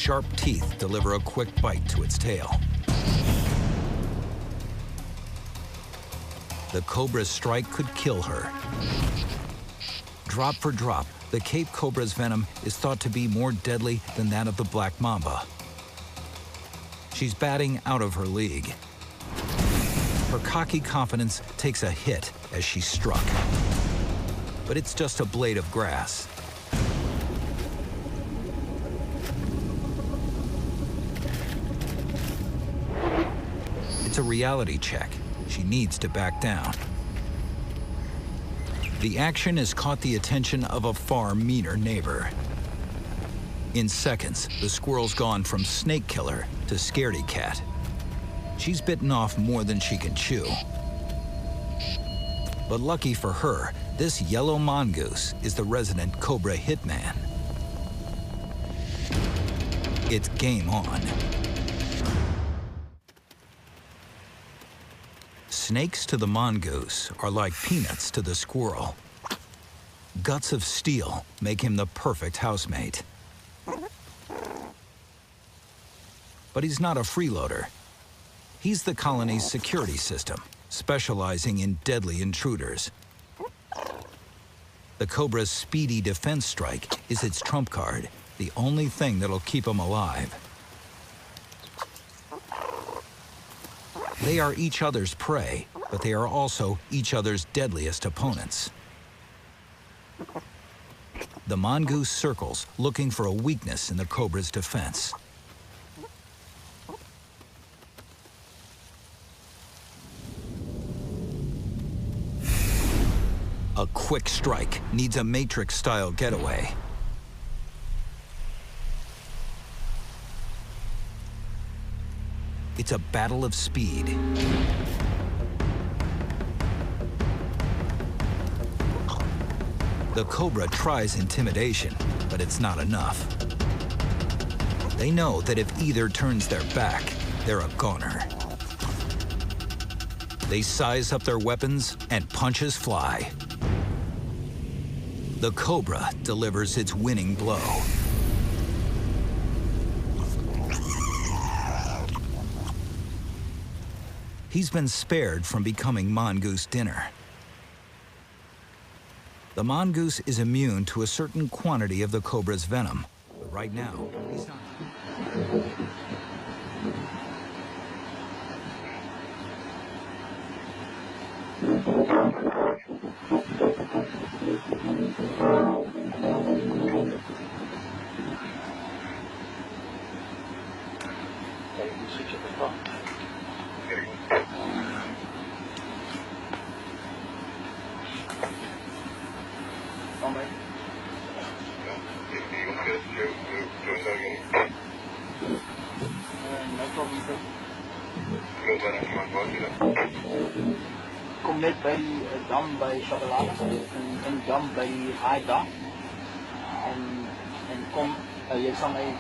sharp teeth deliver a quick bite to its tail. The cobra's strike could kill her. Drop for drop, the Cape cobra's venom is thought to be more deadly than that of the black mamba. She's batting out of her league. Her cocky confidence takes a hit as she's struck. But it's just a blade of grass. It's a reality check. She needs to back down. The action has caught the attention of a far meaner neighbor. In seconds, the squirrel's gone from snake killer to scaredy cat. She's bitten off more than she can chew. But lucky for her, this yellow mongoose is the resident cobra hitman. It's game on. Snakes to the mongoose are like peanuts to the squirrel. Guts of steel make him the perfect housemate. But he's not a freeloader. He's the colony's security system, specializing in deadly intruders. The cobra's speedy defense strike is its trump card, the only thing that'll keep him alive. They are each other's prey, but they are also each other's deadliest opponents. The mongoose circles, looking for a weakness in the cobra's defense. A quick strike needs a Matrix-style getaway. It's a battle of speed. The cobra tries intimidation, but it's not enough. They know that if either turns their back, they're a goner. They size up their weapons and punches fly. The cobra delivers its winning blow. He's been spared from becoming mongoose dinner. The mongoose is immune to a certain quantity of the cobra's venom, but right now, he's not. Kom net bij die dam bij Chocolade, een dam bij die haaidam. En kom, je zal mij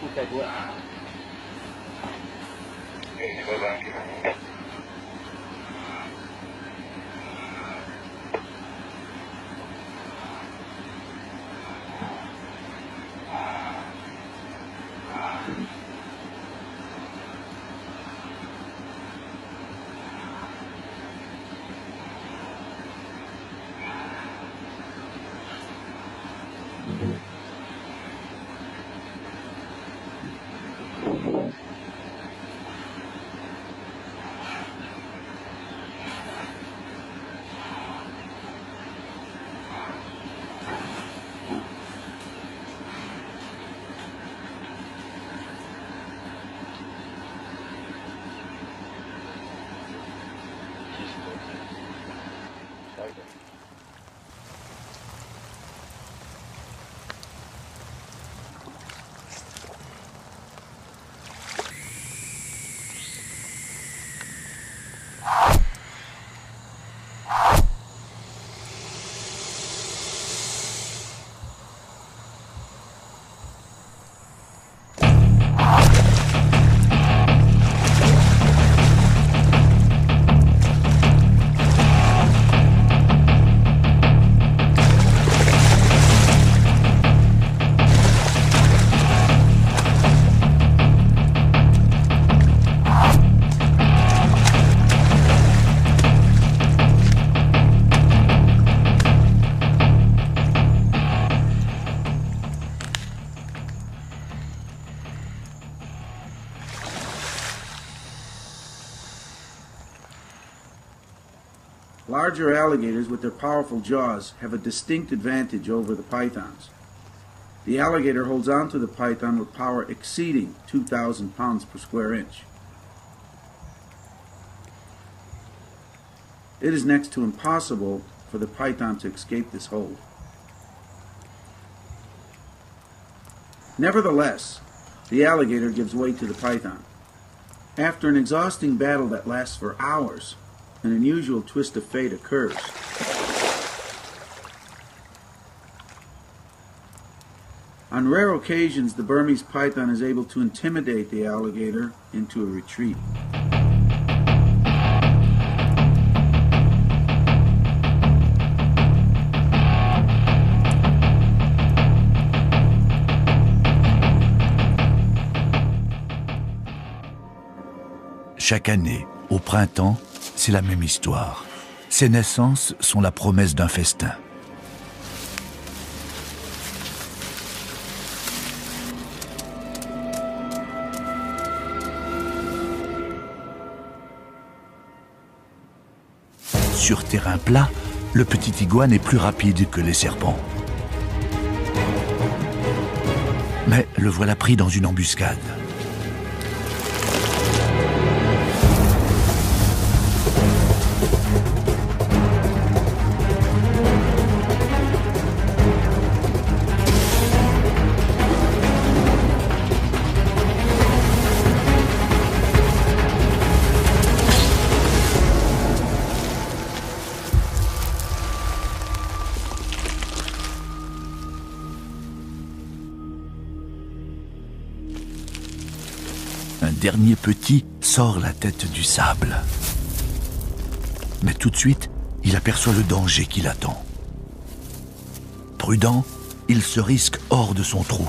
goed kijken hoor. Larger alligators with their powerful jaws have a distinct advantage over the pythons. The alligator holds onto the python with power exceeding 2,000 pounds per square inch. It is next to impossible for the python to escape this hold. Nevertheless, the alligator gives way to the python. After an exhausting battle that lasts for hours, an unusual twist of fate occurs. On rare occasions, the Burmese python is able to intimidate the alligator into a retreat. Chaque année, au printemps, c'est la même histoire. Ces naissances sont la promesse d'un festin. Sur terrain plat, le petit iguane est plus rapide que les serpents. Mais le voilà pris dans une embuscade. Un dernier petit sort la tête du sable. Mais tout de suite, il aperçoit le danger qui l'attend. Prudent, il se risque hors de son trou.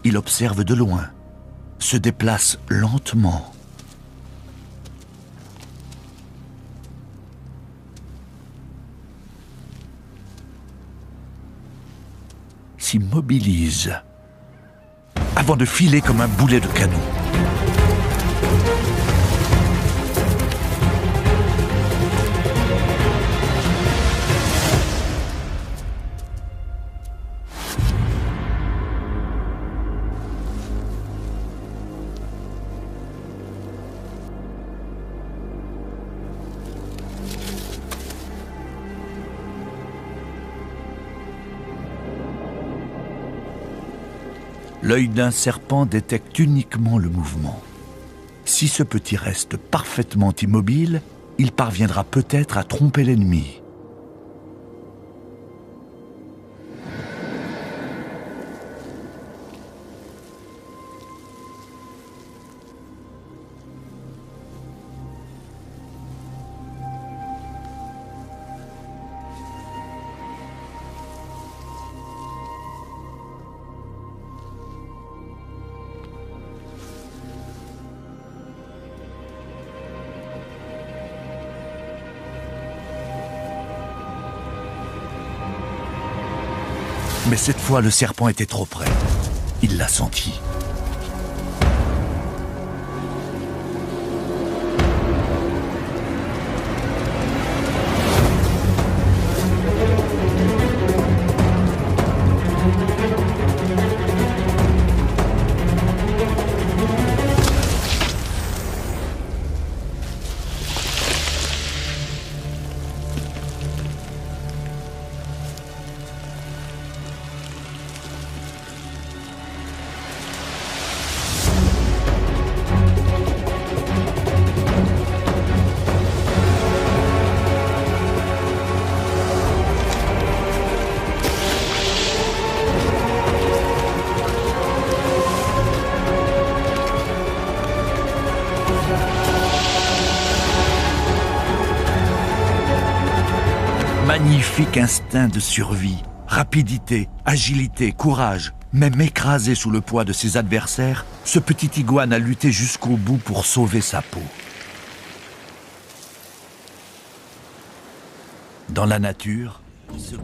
Il observe de loin, se déplace lentement. S'immobilise avant de filer comme un boulet de canon. L'œil d'un serpent détecte uniquement le mouvement. Si ce petit reste parfaitement immobile, il parviendra peut-être à tromper l'ennemi. Mais cette fois, le serpent était trop près. Il l'a senti. Magnifique instinct de survie, rapidité, agilité, courage. Même écrasé sous le poids de ses adversaires, ce petit iguane a lutté jusqu'au bout pour sauver sa peau. Dans la nature, ce